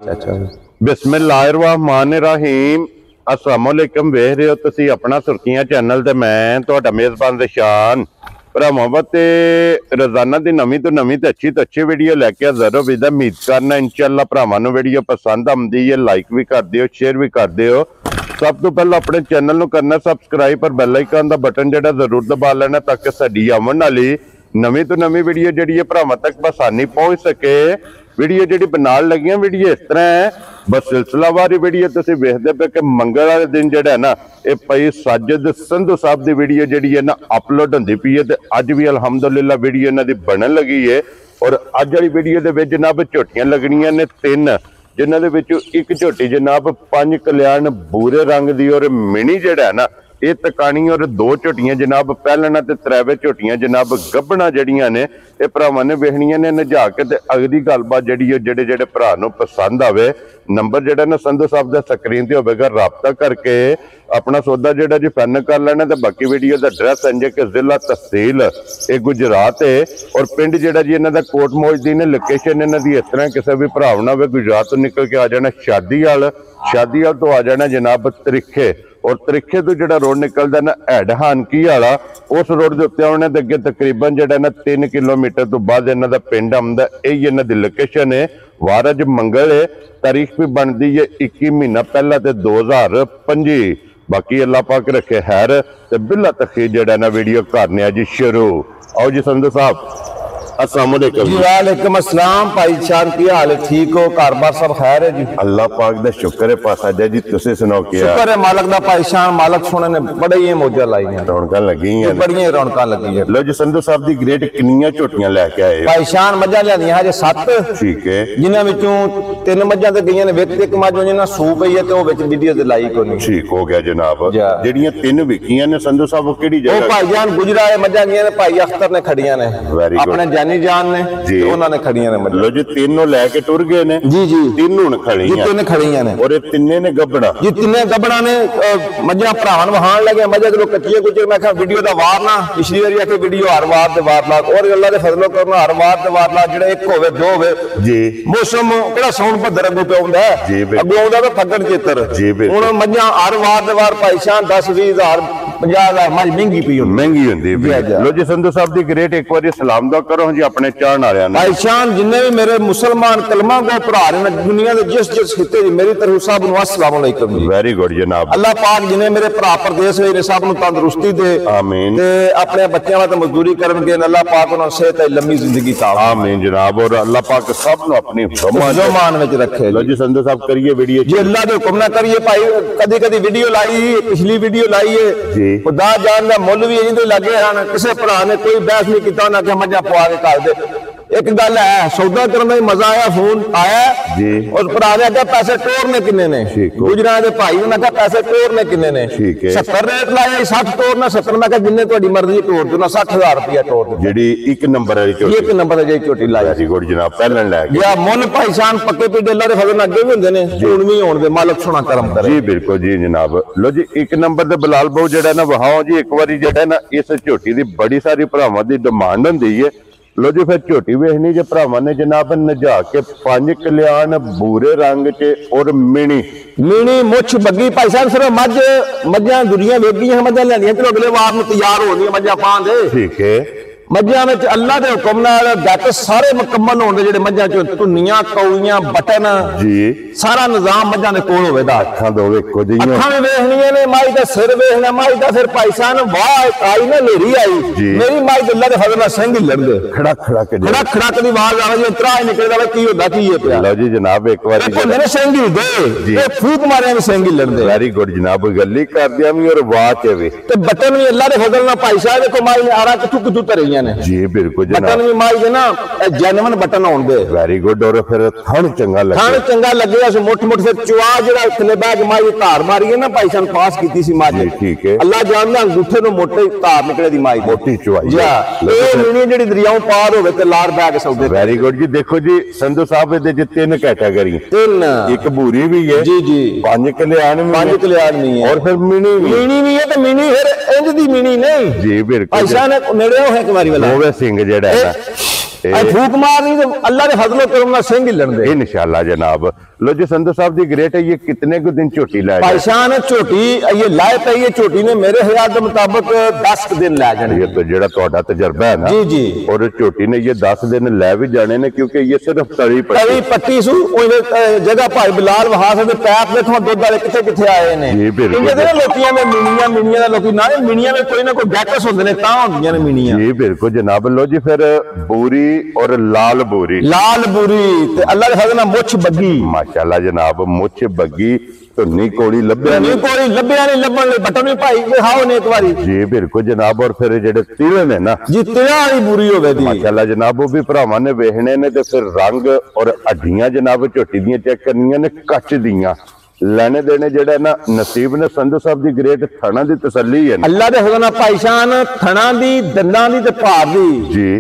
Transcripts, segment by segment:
बिस्मिल्लाहिर्रहमानिर्रहीम अस्सलाम वालेकुम। वेख रहे हो तुसी अपना सुर्खियां चैनल ते मैं तुहाडा मेज़बान रिशान भरावां ते रोजाना की नवीं तो अच्छी वीडियो लैके हाज़र हो। विदा उम्मीद करना इंशाअल्लाह भरावां नूं वीडियो पसंद आउंदी है। लाइक भी कर दिओ, शेयर भी कर दिओ। सब तो पहले अपने चैनल नूं करना सबसक्राइब पर बैल आइकन दा बटन जिहड़ा जरूर दबा लेना ताकि साडी आउण वाली नवीं तो नवीं वीडियो जिहड़ी है भरावां तक बसानी पहुंच सके। वीडियो जी बनाने लगियां वीडियो इस तरह है, बस सिलसिलावार वीडियो तुसीं वेखदे पे कि मंगल वाले दिन जिहड़ा है ना ये भाई साजिद संधू साहब की वीडियो जिहड़ी है ना अपलोड होंदी पई है। अज भी अलहमदुलिल्लाह वीडियो इन्हां दी बनन लगी है। और अज वाली वीडियो दे विच जनाब झोटियां लगनियां ने 3, जिन्हां दे विचों एक झोटी जनाब 5 कल्याण भूरे रंग दी और मिनी जिहड़ा है ना ये तकानी और 2 झोटियां जनाब पहलना ते 3 झोटियां जनाब गब्बना जड़ियां ने ये भरावां ने वेखणियां ने नजा के ते अगली गलबात जिहड़ी जेड़े जेड़े भरा नूं पसंद आवे नंबर जिहड़ा ना संधू साहब दा स्क्रीन ते होवेगा, राबता करके अपना सौदा जिहड़ा जी फाइनल कर लेना। ते बाकी वीडियो दा एड्रैस है कि जिला तहसील ये गुजरात है और पिंड जिहड़ा जी इन्हां दा कोट मोजदी ने। लोकेशन इन्हां दी इस तरह किसी भी भरा ना होवे गुजरात तो निकल के आ जाना शादीवाल तो आ जाना जनाब त्रिखे और त्रिखे तो जो रोड निकलता ना हैड हानकी वाला उस रोड के उत्ते आने अगे तकरीबन जो ना 3 किलोमीटर तो बाद इन्हों का पिंड आंदा। यही इन्हों की लोकेशन है। वार अज मंगल है, तारीख भी बनती है 21 महीना पहला तो 2025। बाकी अल्लाह पाक रखे खैर ते बिला तखीर जड़ा ना वीडियो करने जी शुरू। आओ जी संधू साहब अस्सलाम वालेकुम। जी वालेकुम अस्सलाम। भाई शान की हाल है? ठीक हो? कारोबार सब खैर है जी? अल्लाह पाक दा शुक्र है पासा जी। तुसी सुनाओ क्या? शुक्र है मालक दा। भाई शान मालक सोने ने बड़े ही मौजा लाई हैं, रौनक लगी हैं, बड़ियां रौनक लगी है। लो जी संधू साहब दी ग्रेट किन्नियां झोटियां लेके आए? भाई शान मझां लियांदियां हजे 7। ठीक है, जिन्हां विचों 3 मझां ते गईयां ने विच एक मझ जिन्हां सू पई है ते ओ विच वीडियो ते लाई कोनी। ठीक हो गया जनाब। जेड़ियां 3 विकियां ने संधू साहब वो केड़ी जगह? ओ भाई जान गुजरा है मझां गईयां ने भाई अख्तर ने खड़ियां ने, अपने जानी जान ने जी उन्होंने खड़ियां ने। लो जी तीनों लेके टुर गए ने जी जी तीनों ने खड़ियां 3 खड़ियां ने और ये तिन्ने ने गब्बड़ा जी 3 गब्बड़ा ने मझां भरावां वहाण लगे मझां जो कच्ची गुजर। मैं कहा वीडियो दा वार ना पिछली बारी आके वीडियो हर वार ते वार लाग और अल्लाह दे फजलो करना हर वार ते वार लाग जेड़ा एक होवे 2 होवे जी। मौसम केड़ा सौण भद्र अगू पे आउंदा है अगू आउंदा ते फगण चेतर जी। हुण मझां हर वार ते वार भाई शान 10-20 हज़ार 50,000 मझ महंगी पई महंगी हुंदी। लो जी संधू साहब दी ग्रेट एक बार सलाम दुआ करो जी अपने चाहण वालियां ने। भाई शान जिन्ने भी मेरे मुसलमान कलमा को भरा ने दुनिया के जिस जिस खिते मेरी तरफ सब नूं अस्सलाम वालेकुम। वेरी गुड जनाब। अल्लाह पाक जिन्हें मेरे भरा प्रदेश में सब नूं तंदुरुस्ती दे आमीन ते अपने बच्चों वास्ते मजदूरी करनगे अल्लाह पाक उन्हां सेहत लंबी जिंदगी ता आमीन जनाब। और अल्लाह पाक सब नूं अपनी मान विच रखे। लो जी संधू साहब करिए वीडियो जी अल्लाह दे हुक्म ना करिए भाई। कदी कदी वीडियो लाई पिछली वीडियो लाई है जी खुदा जान दा मुल भी इहदे लगे हन। किसी भरा ने कोई बहस नहीं कीता ना कि मझां पवा के कर दे। एक गल है सौदा करने में मजा आया, फोन आया जी और भरा ने आखिया पैसे टोरने किन्ने ने? गुजरा दे भाई ने आखिया पैसे टोरने किन्ने ने? 70 रेट लाया 60 टोरना 70। मैं कहा जिन्ने तुहाडी मर्जी टोर दो ना 60,000 रुपया टोर दो। जेडी 1 नंबर वाली झोटी 1 नंबर वाली झोटी लाया जी गुड जनाब। पहलन ले गया मुल भाई शान पक्के पीडे अल्लाह दे फजल अगे भी हुंदे ने हुण भी होण दे मालक सोना करम करे जी। बिल्कुल जी जनाब। लो जी 1 नंबर दे बिलाल बहु जेड़ा ना वहाओ जी एक बारी जेड़ा ना इस झोटी दी बड़ी सारी भरावां दी डिमांड हुंदी है। लो जी फिर झोटी वेखनी जे भरावां ने जनाब नजा के 5 कल्याण भूरे रंग च और मिनी मुछ बग्गी भाई साहब सिर्फ मझां दुनिया वेगियां मझां लैंदियां ते अगले वार नूं तैयार हो गईयां मझां पाण दे। ठीक है मझां विच अल्लाह दे हुक्म नाल गट सारे मुकम्मल होण दे जेड़े मझां च धुनियां कौलियां बटन जी सारा निजाम मझां दे कोल होवेगा। अखां दो वेखो जी अखां भी वेखणियां ने माई दा सिर वेखना माई दा फिर भाई साहब वाह आई ना लेरी आई मेरी माई दे अल्लाह दे फजल नाल सिंह ही लड़दे खड़ा दी आवाज आवे जी इतरा ही निकलदा की होंदा की है पिया। लो जी जनाब एक बारी मेरे सिंह ही दे ते फूक मारे भी सिंह ही लड़दे। वेरी गुड जनाब। गल्ली कर दिया भी और वाच है ते बटन भी अल्लाह दे फजल नाल भाई साहब देखो माई ने आरा किथु तरियां जी बिल्कुल बटन भी माई दे ना जेन्युइन बटन होण दे। Very good. और फिर थण चंगा लगे उस मोट फिर चुआ जेड़ा थले बैग माई धार मारी है ना भाई सन पास कीती सी माई। ठीक है अल्लाह जानदा अंगूठे नु मोटे धार निकले दी माई मोटी चुआई जा ए मिनी जेड़ी दरियाओं पार होवे ते लार बैग सौदे। वेरी गुड जी। देखो जी संधू साहब दे 3 कैटेगरी 3 एक भूरी भी है जी जी 5 कल्याण नहीं है और फिर मिनी भी है। तो मिनी फिर इंज दी मिनी नहीं जी बिल्कुल ऐसा ने नेड़े हो है कुमारी वाला होवे सिंह जेड़ा है फूक मारनी तो अल्लाह ने फजलो करम नाल सिंह ही लड़दे इंशाअल्लाह जनाब। लो जी संधू साहब दी ग्रेट है, ये कितने को दिन झोटी लाए? भाईशान झोटी ये लाए पे ये झोटी ने मेरे ख्याल के मुताबिक 10 दिन लै जाने। ये तो जेड़ा तोड़ा तजर्बा है ना जी जी, और झोटी ने ये 10 दिन लै भी जाने ने, क्योंकि ये सिर्फ तली पट्टी सू जगह भाई बिलाल वहा से पैप देखो दुध वाले किथे किथे आए ने। लोकियां में मिनियां मिनियां दा लोकी ना मिनियां में कोई ना कोई गैकस होंदे ने तां होंदियां ने मिनियां। जी बिल्कुल जनाब। लो जी फिर बूरी और लाल बूरी ते अल्लाह दे फजल नाल मुछ बग्गी माशाल्लाह जनाब, मुछ बग्गी धुन्नी कोड़ी लभ्या नहीं, कोड़ी लभ्या नहीं, लभण ले बटन भी भाई दिखाओ ने एक बारी। जी बिल्कुल जनाब। और फिर जेडे तिले ने ना जी तिला वाली बुरी होवे दी माशाल्लाह जनाब, वो भी भरावां ने वेखने ने ते फिर रंग और हड्डियां जनाब झोटी दियां चेक करनियां ने, कच दियां लेने देने जेड़ा ना नसीब ने संधू साहब दी ग्रेट थणा दी तसल्ली है अल्लाह दे हुक्म नाल भाईशान थणा दी दंदां दी ते भार दी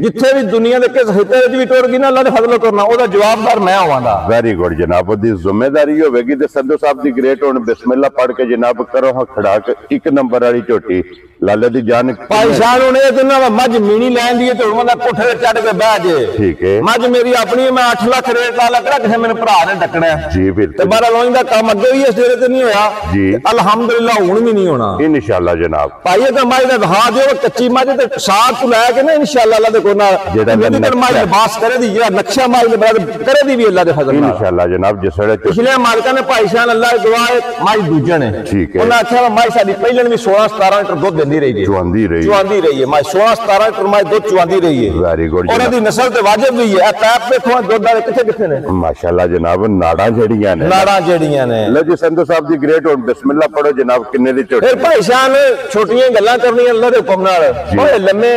जिथे भी दुनिया दे किस हिते दी भी टुर गई ना अल्लाह दे फजल करना ओदा जवाबदार मैं होवांगा। वेरी गुड जनाब, ओदी जिम्मेदारी होवेगी ते संधू साहब दी ग्रेट हुण बिस्मिल्लाह पढ़ के जनाब करो हां खड़ाक 1 नंबर वाली झोटी लाले दी जान भाईशान हुण ए ना मज मीणी लैन दी ते हुण मैं कोठे ते चढ़ के बैठ जे। ठीक है, मज मेरी अपनी मैं 8 लाख रेट ला लग रहा किसे मेरे भरा ने टकणा। जी बिल्कुल। ते बारा लोई दा काम अगे भी इस डेरे ते नहीं होया जी, अल्हम्दुलिल्लाह हुण भी नहीं होना इंशाअल्लाह जनाब। भाई ते मज दा दहा दियो कच्ची मज ते साथ तू लै के ना इंशाअल्लाह अल्लाह दे कोल ना जेड़ा मज लिबास करे दी जेड़ा नक्शा मज दे बराबर करे दी भी अल्लाह दे फजल नाल इंशाअल्लाह जनाब। जिस वेले पिछले मालिकां ने भाईशान अल्लाह गवाह मज दूजे ने ठीक है, उन्हां आख्या मज साडी पहिलन भी 16-17 लीटर दुध देंदी रही है, चुआंदी रही है मज 16-17 लीटर मज दुध चुआंदी रही है। Very good. और दी नस्ल ते वाजिब भी है। पैप देखो दुध वाले किथे किथे ने माशाअल्लाह जनाब, नाड़ा जड़ियां ने लो जी संधू साहब दी ग्रेट और बिस्मिल्लाह पढ़ो जनाब किन्ने दी झोटी। फिर भाईशान छोटियां गल्लां करनी अल्लाह दे हुक्म नाल, ओए लम्मे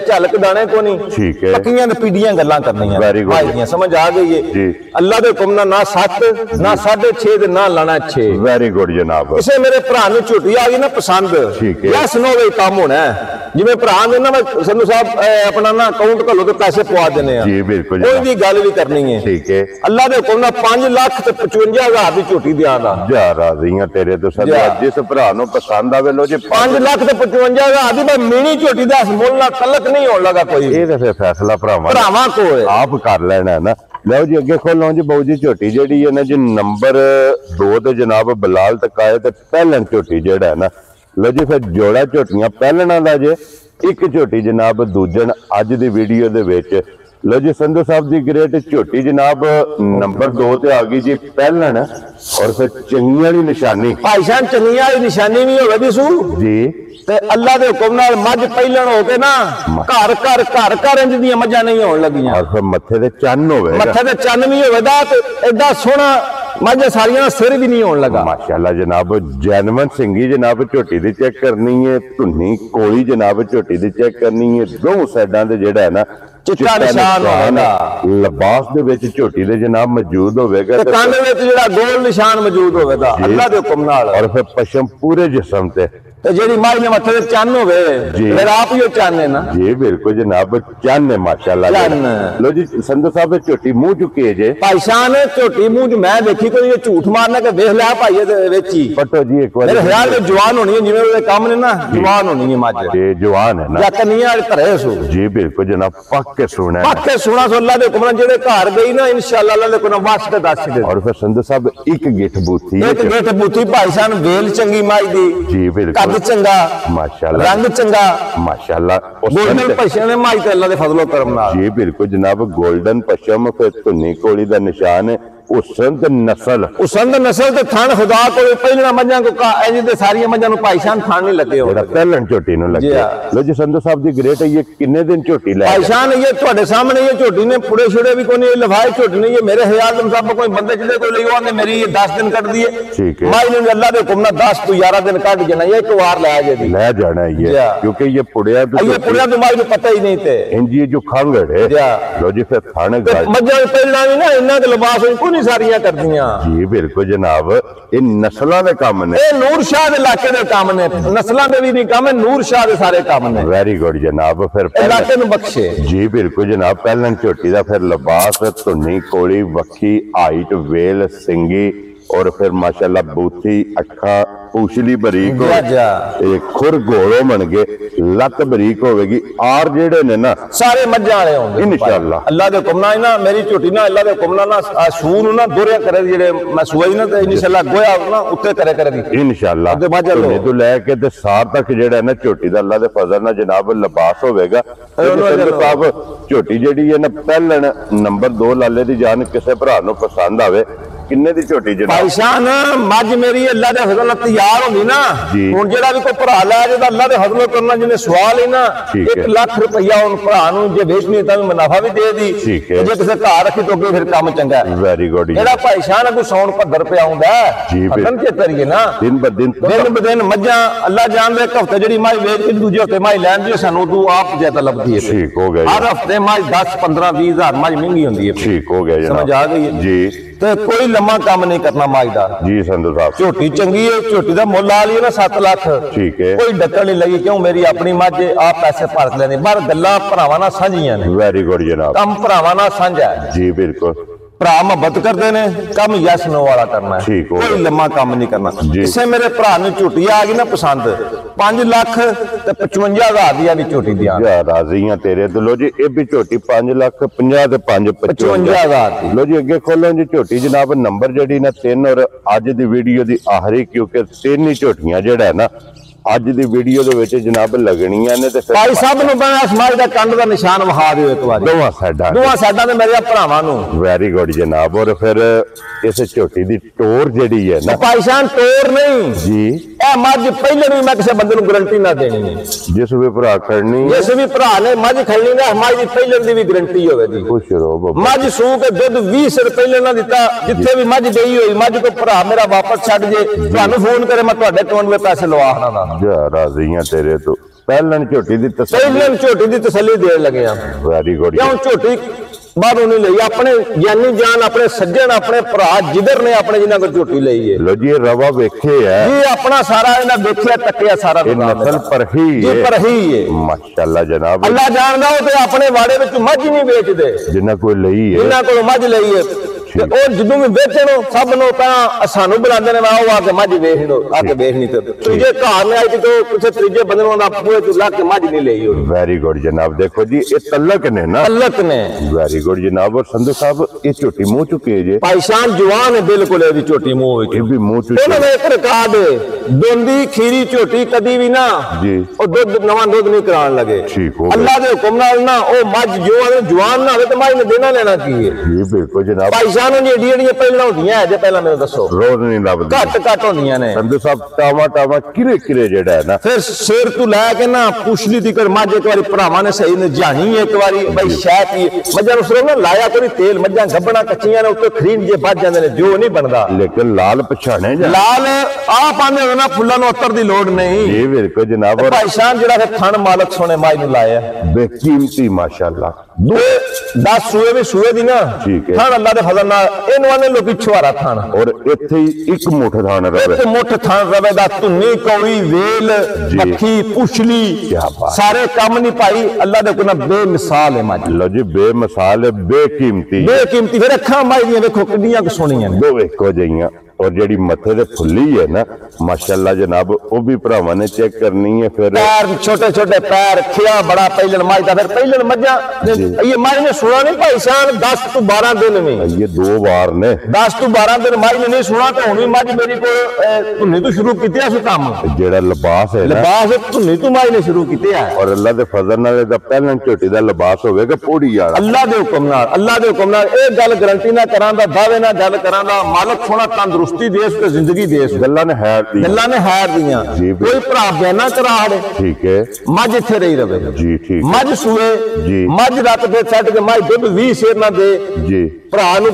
झलक दाने को नहीं ठीक है, पक्कियां ते पीड़ियां गल्लां करनियां। वेरी गुड भाई समझ आ गई है जी। अल्लाह दे हुक्म नाल ना 7 ना 6.5 ते ना लाना 6। वेरी गुड जनाब। इसे मेरे भरा नु झोटी आ गई ना पसंद ठीक है, यस नो वे काम होना है जिवें भरा ने ना मैं संधू साहब अपना ना अकाउंट घलो ते पैसे पवा देने आ। जी बिल्कुल, कोई भी गल भी करनी है ठीक है। अल्लाह दे हुक्म नाल 5,55,000 दी झोटी दियां जा राज़ियां तेरे तो सदा जिस भरा नु पसंद आवे। लो जी 5,55,000 दी भाई मीणी झोटी दा मुल नाल तलक नहीं होण लगा कोई, ए ते फिर फैसला भरावां कोल आप कर लेना है ना। लो जी अगे खोलो जी बाऊ जी झोटी जेडी है ना जी नंबर 2 ते जनाब बिलाल तकाए ते पहलन झोटी जेड़ा है ना। लो जी फिर जोड़ा झोटियां पहलना दा जे एक झोटी जनाब दूजन अज दी वीडियो दे विच। लो जी संधू साहब दी ग्रेट झोटी जनाब नंबर 2 ते आ गई जी पहलन और फिर चंगी वाली निशानी भाईशान चंगी वाली निशानी भी होवे दी सू जी ते अल्लाह दे हुक्म नाल मज पहलन हो के ना घर घर घर घर इंज दी मजां नहीं होण लगियां और फिर मथे ते चन्न होवे, मथे ते चन्न भी होवे दा ते एडा सोहना मज सारियां सिर भी नहीं होने लगा माशाल्लाह जनाब। जैनवन सिंगी जनाब झोटी दी चेक करनी है, धुन्नी कोली जनाब झोटी दी चेक करनी है, दोनों साइडां ते जेड़ा है ना चिट्टा निशान होवेगा, लिबास दे विच झोटी दे जनाब मौजूद होवेगा ते कान विच जेड़ा गोल निशान मौजूद होवेगा अल्लाह दे हुक्म नाल। और फिर पशम पूरे जिस्म ते ते जेडी माई ने मथे ते चन्न होवे फिर आप ही चन्न है ना जी बिल्कुल जनाब, चन्न है माशाल्लाह। लो जी संधू साहब झोटी मुंह चुके जे भाईशान झोटी मुंह मैं देखी कोई झूठ मारना के देख लिया भाई दे विच ही पटो जी एक बार मेरे ख्याल में जवान होनी है जिवें ओदे काम ने ना जवान होनी है मज ये जवान है ना या कन्नियां घरे सो जी बिल्कुल जनाब पक्के सुना सो अल्लाह दे हुक्म जेड़े घर गई ना इंशाअल्लाह अल्लाह दे कोन वास ते दस दे। और फिर संधू साहब एक गिठ बूथी भाईशान वेल चंगी माई दी जी बिल्कुल चंगा माशाल्लाह, रंग चंगा माशाल्लाह, गोल्डन पशम माई ते अल्लाह दे फजलो करम नाल जी बिल्कुल जनाब। गोल्डन पशम फिर धुन्नी कोली दा निशान है, उसंद नस्ल ते थान खुदा को पहला मजां को इंज दे सारी मजां नु भाईशान थान नहीं लगे हो पहलन झोटी नु लगे। लो जी संधू साहब दी ग्रेट है, ये किन्ने दिन झोटी ले भाईशान ये ਤੁਹਾਡੇ सामने ये झोटी ने पुड़े छुड़े भी कोनी लफाए झोटी ने ये मेरे ख्याल में सब कोई बंदे जिदे कोई लियो ने मेरी ये 10 दिन कट दिए ठीक है, माई ने अल्लाह दे हुक्म ना 10 to 11 दिन कट जाना ये एक बार ले जाना ये क्योंकि ये पुड़िया तो माई को पता ही नहीं थे इंजी जो खांगड़ है। लो जी फिर थाने मजां पहला भी ना इन्ना के लिबास कोई सारियां कर दियां जी बिल्कुल जनाब। ये नस्लां दे काम ने, ये नूर शाह दे इलाके दे काम ने, नस्लां दे भी नहीं काम है, नूर शाह दे सारे काम ने। वेरी गुड जनाब। फिर इलाके नु बख्शे जी बिल्कुल जनाब। पहलन झोटी दा फिर लिबास धुन्नी कोली वक्खी हाइट वेल सिंगी और फिर माशाल्लाह बूथी अखा पूछली बरीक खुर घोड़ो बन गए लत बरीक होगी और जेड़े ने ना सारे मज्जा वाले होंगे इंशाअल्लाह अल्लाह दे हुक्म नाल ना मेरी झोटी ना अल्लाह दे हुक्म नाल ना सू नु ना दोहरिया करे जेड़े मैं सुई ना ते इंशाअल्लाह गोया ना उत्ते करे करेगी इंशाअल्लाह तो लेके ते सार तक जेड़ा ना झोटी दा अल्लाह दे फजल नाल जनाब लिबास होवेगा साहब झोटी जेड़ी है ना पहलन नंबर 2 लाले दी जान किसे भरा नु पसंद आवे किन्ने दी झोटी जनाब भाईशान मज मेरी अल्लाह दे फजल तैयार होगी ना हुन जेड़ा भी कोई भरा लै जेदा अल्लाह दे फजल करना जिने सवाल है ना 1 लाख रुपया उन भरा नु जे बेचनी तां मुनाफा भी दे दी जे किसे घर रखी तो फिर काम चंगा है वेरी गुड जेड़ा भाईशान को सौन भद्र पे आउंदा फसन के तरीके ना दिन ब दिन मज्जा अल्लाह जान दे हफ्ते जेड़ी माई वेच के दूजे हफ्ते माई लैन दी सानू तू आप ज्यादा लभदी है ठीक हो गया हर हफ्ते माई 10 15 20 हजार माई महंगी होंदी है ठीक हो गया समझ आ गई है जी ते कोई लम्मा काम नहीं करना माई दा जी संधू साहब झोटी चंगी है झोटी दा मुल आ लिया ना 7 लाख ठीक है कोई डक्कड़ नहीं लगी क्यों मेरी अपनी मझ आप पैसे भरत लेने पर गल्लां भरावां नाल सांझियां ने वेरी गुड जनाब काम भरावां नाल सांझा है जी बिल्कुल भरा मोहब्बत करते ने कम यस नो वाला करना है कोई लम्मा काम नहीं करना इसे मेरे भरा ने झोटी आ गई ना पसंद 5 लाख ते 55,000 दी आली झोटी दी राजी हां तेरे तो लो जी ये भी झोटी 5 लाख 50 ते 5 55,000 लो जी अगे खोलो जी झोटी जनाब नंबर जेडी ना 3 और अज दी वीडियो दी आखिरी क्योंकि 3 ही झोटियां जेड़ा है ना अज दी वीडियो दे विच जनाब लगणियां ने ते भाई साहब नु बना समाज दा कंड दा निशान वहा दियो एक बार दोवां साइडां ते मेरे भरावां नु वेरी गुड जनाब और फिर इस झोटी दी टोर जेडी है ना भाई साहब टोर नहीं जी ए मज पहले भी मैं किसी बंदे नु गारंटी ना देनी है जिस भी भरा खड़नी जिस भी भरा ने मज खड़नी ना हमारी पहले दी भी गारंटी होवेगी खुश रहो बाबा मज सू के दूध 20 सिर पहले ना दिता जिथे भी मज गई हुई मज को भरा मेरा वापस छड़ जे थानू फोन करे मैं ਤੁਹਾਡੇ अकाउंट में पैसे लवा ना जा राजी हां तेरे तो पहलन झोटी दी तसल्ली देन लगे हैं वेरी गुड क्यों झोटी बाहरों नहीं ली अपने जानी जान अपने सज्जन अपने भरा जिधर ने अपने जिन्हां को झोटी लई है लो जी रवा वेखे है जी अपना सारा इन्हां देखिया तकिया सारा नस्ल पर ही है माशाल्लाह जनाब अल्लाह जानदा हो ते अपने वाड़े विच मझ नहीं बेचदे जिन्हां कोई लई है जिन्हां को मझ लई है ਜਦੋਂ ਵੀ ਵੇਚਣੋ ਸਭ ਨੂੰ ਤਾਂ ਸਾਨੂੰ ਬੁਲਾਉਂਦੇ ਨੇ ਆਓ ਆ ਕੇ ਮੱਝ ਵੇਖ ਲਓ ਆ ਕੇ ਵੇਖਣੀ ਤੇ ਤੀਜੇ ਘਰ ਨੇ ਆਈ ਤੇ ਕਿਸੇ ਤੀਜੇ ਬੰਦੇ ਨੂੰ ਨਾ ਪੂਰੇ ਤੋਂ ਲਾ ਕੇ ਮੱਝ ਨਹੀਂ ਲਈ ਹੋਈ ਵੈਰੀ ਗੁੱਡ ਜਨਾਬ ਦੇਖੋ ਜੀ ਇਹ ਤਲਕ ਨੇ ਨਾ ਤਲਕ ਨੇ ਵੈਰੀ ਗੁੱਡ ਜਨਾਬ ਔਰ ਸੰਧੂ ਸਾਹਿਬ ਇਹ ਝੋਟੀ ਮੂੰਹ ਚੁੱਕੇ ਜੇ ਭਾਈਸ਼ਾਨ ਜਵਾਨ ਹੈ ਬਿਲਕੁਲ ਇਹਦੀ ਝੋਟੀ ਮੂੰਹ ਵਿੱਚ ਇਹ ਵੀ ਮੂੰਹ ਚੁੱਕੇ ਉਹਨਾਂ ਨੇ ਇੱਕ ਰਿਕਾਰਡ ਦੋਂਦੀ ਖੀਰੀ ਝੋਟੀ ਕਦੀ ਵੀ ਨਾ ਜੀ ਉਹ ਦੁੱਧ ਨਵਾਂ ਦੁੱਧ ਨਹੀਂ ਕਰਾਉਣ ਲੱਗੇ ਠੀਕ ਹੋ ਅੱਲਾਹ ਦੇ ਹੁਕਮ ਨਾਲ ਨਾ ਉਹ ਮੱਝ ਜਵਾਨ ਨਾ ਹੋਵੇ ਤੇ ਮੱਝ ਨੇ ਦੇਣਾ ਲੈਣਾ ਕੀ ਹੈ ਜੀ ਬਿਲਕੁਲ ਜਨਾਬ ਭਾਈਸ਼ਾਨ ਨੂੰ ਜਿਹੜੀਆਂ ਪਹਿਲਾਂ ਹੁੰਦੀਆਂ ਜੇ ਪਹਿਲਾਂ ਮੈਨੂੰ ਦੱਸੋ ਰੋਜ਼ ਨਹੀਂ ਲੱਭਦੀ ਘੱਟ ਹੁੰਦੀਆਂ ਨੇ ਸੰਧੂ ਸਾਹਿਬ ਟਾਵਾ ਕਿਰੇ ਜਿਹੜਾ ਹੈ ਨਾ ਫਿਰ ਸਿਰ ਤੋਂ ਲੈ ਕੇ ਨਾ ਪੁਛਲੀ ਦੀ ਕਰ ਮੱਝ ਇੱਕ ਵਾਰੀ ਭਰਾਵਾਂ ਨੇ ਸਹੀ ਨੇ ਜਾਣੀ ਇੱਕ ਵਾਰੀ ਬਈ ਸ਼ਾਇਦ ਹੀ ਮੱਝਾਂ ਨੂੰ ਸਿਰਫ ਨਾ ਲਾਇਆ ਕੋਈ ਤੇਲ ਮੱਝਾਂ ਗੱਬਣਾ ਕੱਚੀਆਂ ਨੇ ਉੱਤੇ ਖਰੀਨ ਜੇ ਵੱਜ ਜਾਂਦੇ ਨੇ ਜੋ ਨਹੀਂ ਬਣਦਾ ਲੇਕਿਨ ਲਾਲ ਪਛਾਣੇ ਜਾ ਲਾਲ ਆ ਪਾਉਂਦੇ ਹੋ ਨਾ ਫੁੱਲਾਂ ਨੂੰ ਉੱਤਰ ਦੀ ਲੋੜ ਨਹੀਂ ਜੀ ਬਿਲਕੁਲ ਜਨਾਬ ਭਾਈਸ਼ਾਨ ਜਿਹੜਾ ਫਿਰ ਥਣ ਮਾਲਕ ਸੋਨੇ ਮਾਈ ਨੂੰ ਲਾਇਆ ਬੇਕੀਮਤੀ ਮਾਸ਼ਾਅੱਲਾ 10 ਸੂਏ ਵੀ ਸੂਏ ਦੀ ਨਾ ਥਣ ਅੱਲਾ ਦੇ ਫਜ਼ਲ ਨਾਲ ਇਹਨੂੰ ਆਨੇ ਲੋਕੀ ਛੁਆਰਾ ਥਣ ਔਰ ਇੱਥੇ ਹੀ ਇੱਕ ਮੁੱਠ ਥਣ ਰਵੇ ਇੱਕ ਮੁੱਠ ਥਣ ਰਵੇ ਦਾ ਧੁੰਨੀ ਕੌੜੀ ਵੇਲ ਪੱਖੀ ਪੁਛਲੀ ਸਾਰੇ ਕੰਮ ਨਹੀਂ ਭਾਈ ਅੱਲਾ ਦੇ ਕੋਲ ਬੇਮਿਸਾਲ ਹੈ ਮੱਝ ਲੋ ਜੀ ਬੇਮਿਸਾਲ ਹੈ ਬੇਕੀਮਤੀ ਫਿਰ ਅੱਖਾਂ ਮਾਈ ਦੀਆਂ ਵੇਖੋ ਕਿੰਨੀਆਂ ਕੁ ਸੋਹਣੀਆਂ ਨੇ ਦੋ ਇੱਕੋ ਜਿਹੀਆਂ और जेडी मथे दे फुल्ली है ना माशाल्लाह जनाब वो भी भरावां ने चेक करनी है फिर पैर छोटे छोटे पैर खिया बड़ा पहलन मझ दा फिर पहलन मझा ये मझ ने सुना नहीं भाई साहब 10 to 12 दिन में ये 2 बार ने 10 to 12 दिन मझ ने नहीं सुना तो हुणी मझ मेरी को धुन्नी तो शुरू कीते स काम जेड़ा लिबास है लिबास धुन्नी तो मझ ने शुरू कीते है और अल्लाह दे फजल नाल दा पहलन झोटी दा लिबास होवेगा पोड़ी वाला अल्लाह दे हुक्म नाल ए गल गारंटी ना करां दा दावे ना गल करां दा मालिक सोना तंदुरुस्ती देश ते जिंदगी देश गल्लां ने हैर दियां कोई भरा बयाना करा दे ठीक है मझ इत्थे रही रवे जी ठीक मझ सूए जी मझ रात पे छट के मझ दुध 20 शेर ना दे जी भरा नु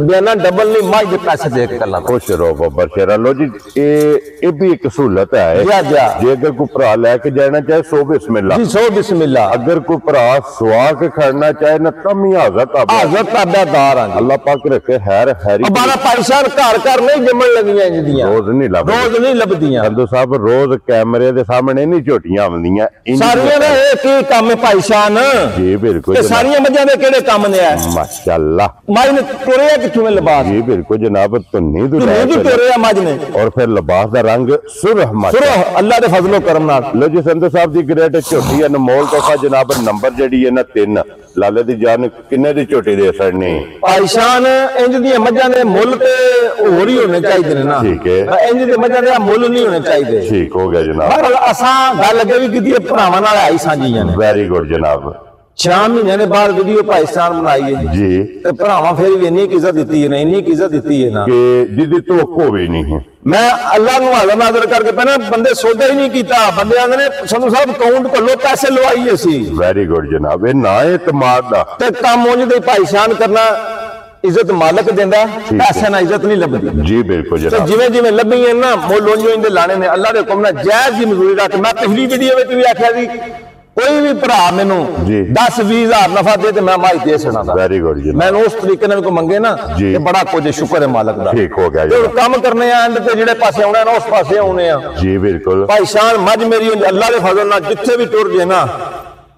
बयाना डबल नहीं मझ दे पैसे दे के गल्लां खुश रहो बब्बर शेरा लो जी ए भी एक सहूलत है जे अगर कोई भरा लेके जाना चाहे 100 बिस्मिल्लाह जी 100 बिस्मिल्लाह अगर कोई भरा सुआ के खड़ना चाहे ना तम ही हाजत ताबेदार अल्लाह पाक रखे हैर हैरी हमारा परेशान घर नहीं जमन लगियां इंदियां रोज नहीं लभदियां संधू साहब रोज कैमरे दे सामने नहीं झोटियां आउंदियां सारियां ने एक ही काम है भाईशान जी बिल्कुल ते सारियां मझां दे केड़े काम ने है माशाअल्लाह मज ने तोड़िया कितों में लिबास जी बिल्कुल जनाब, धुन्नी तोड़िया मज ने और फिर लिबास का रंग सुरह सुरह अल्लाह के फजलो करम नाल। लो जी संधू साहब की ग्रेट झोटी अनमोल तोहफा जनाब, नंबर जी है ना 3 लाले दी जान किन्ने दी झोटी दे सकनी पाईशान इंज दी मझां दे मुल ते होर ही होने चाहिए ने ना, ठीक है इंज दे मझां दे मुल नहीं होने चाहिए। ठीक हो गया जनाब, पर असां गल अगे भी कीती भरावां नाल आई सांझियां ने। वेरी गुड जनाब, 6 महीने ने बाद वीडियो पाकिस्तान बनाई है जी, ते भरावां फिर भी इन्नी इज्जत दी है ना, इन्नी इज्जत दी है ना कि जिदी धोख होवे नहीं है। मैं अल्लाह नु हवाला नाज़र करके पहना बंदे सौदा ही नहीं कीता, बंदे आंदे ने संधू साहब अकाउंट खोलो पैसे लवाई सी। वेरी गुड जनाब, ये ना एतमाद दा ते काम उंज दे पाकिस्तान करना इज्जत मालक देंदा, पैसे ना इज्जत नहीं लभदी जी बिल्कुल जनाब। जिवें जिवें लभी है ना मुल उंज उंज लाने ने अल्लाह दे हुक्म नाल जायज दी मजदूरी रख। मैं पिछली वीडियो में भी आख्या सी कोई भी भरा मैनू 10-20 हजार नफा दे मैं माई दे सना। वेरी गुड जी, मैंने उस तरीके ने को मंगे ना ते बड़ा कुछ शुक्र है मालक दा। ठीक हो गया जो काम करने एंड ते जेड़े पासे आउणे ना उस पासे आउणे आ जी बिल्कुल। भाईशान मज मेरी अल्लाह दे फजल नाल जिथे भी टुर जे ना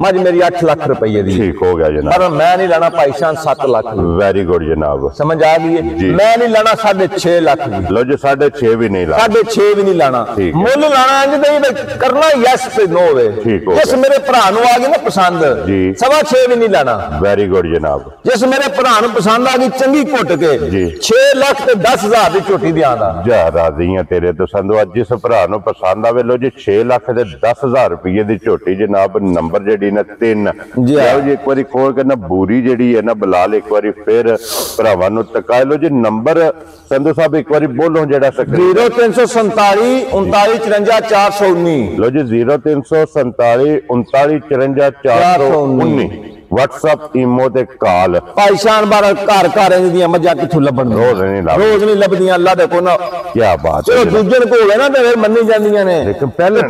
मज मेरी 8 लाख रुपए दी। ठीक हो गया जनाब, पर मैं नहीं लाना भाईशान 7 लाख। वेरी गुड जनाब, समझ आ गई है। मैं नहीं लाना 6.5 लाख दी। लो जी 6.5 भी नहीं ला, 6.5 भी नहीं लाना, मुल लाना इंज नहीं करना यस पे नो वे। जिस मेरे भरा नु आ गई ना पसंद जी 6.25 भी नहीं लाना। वेरी गुड जनाब, जिस मेरे भरा नु पसंद आ गई चंगी घुट के 6 लाख ते 10 हजार दी झोटी दी आंदा जा राजी है तेरे तो संधू। आज जिस भरा नु पसंद आवे लो जी 6 लाख ते 10 हजार रुपये दी झोटी जनाब, नंबर जेडी ने 3 जी एक बारी खोल के ना बूरी जेडी है ना बलाल एक बारी फिर भरावां नु तकाए लो जी। नंबर संधू साहब एक बारी बोलो जेड़ा 0347 39 54 419 लो जी 0347 39 54 419 व्हाट्सएप ईमो ते कॉल। भाईशान बार घर घर इंज दी मजा किथों लभण रोज नहीं लभदियां अल्लाह दे को ना। क्या बात है, दूजन को होवे ना ते फिर मन्नी जांदियां ने, लेकिन पहले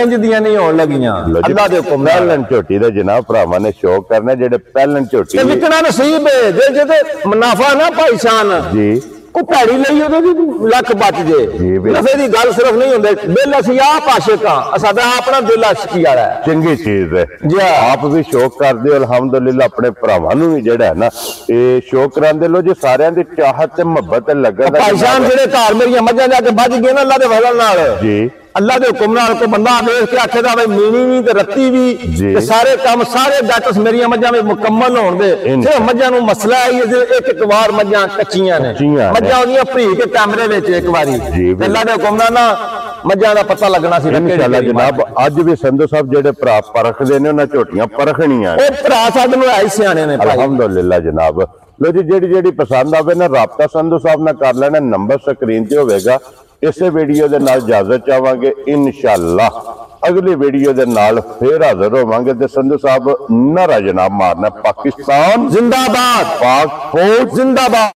इंज दियां नहीं होण लगियां अल्लाह दे हुक्म नाल। पहलन झोटी दा जनाब भरावां ने शौक करना जेड़े पहलन झोटी ते विकना नसीब है जे जे मुनाफा ना भाईशान जी को भैड़ी लई ओदे भी लख बच जे। नफे दी गल सिर्फ नहीं हुंदे, दिल असीं आप आशिक हां, साडा अपना दिल आशिकी वाला है। चंगी चीज है जी, आप भी शौक करदे हो अल्हम्दुलिल्लाह, अपने भरावां नूं भी जेड़ा है ना ये शौक करांदे लो जी। सारियां दी चाहत ते मोहब्बत लगन दा भाईशान जेड़े घर मेरियां मझां जाके बज गए ना अल्लाह दे फजल नाल जी, अल्लाह दे हुक्म नाल को बंदा देख के आखे दा भाई मीनी भी ते रत्ती भी ते सारे काम सारे डाटस मेरियां मझां में मुकम्मल होण दे। सिर्फ मझां नूं मसला है जे एक वार मझां कच्चियां ने, मझां ओदियां भरी के कैमरे विच एक बारी अल्लाह दे हुक्म नाल ना मझां दा पता लगना सी इंशाअल्लाह जनाब। अज भी संधू साहब जेड़े भरा परखदे ने उन्हां झोटियां परखणियां ओ भरा साडे नूं आई सियाणे ने अल्हम्दुलिल्लाह जनाब। लो जी जेड़ी जेड़ी पसंद आवे ना राबता संधू साहब नाल कर लेना, नंबर स्क्रीन ते होवेगा। इसे वीडियो दे नाल इजाजत चाहांगे, इंशाअल्लाह अगली वीडियो दे नाल फिर हाजिर होवांगे। ते संधू साहब नारा जनाब मारना पाकिस्तान जिंदाबाद, पाक फौज जिंदाबाद।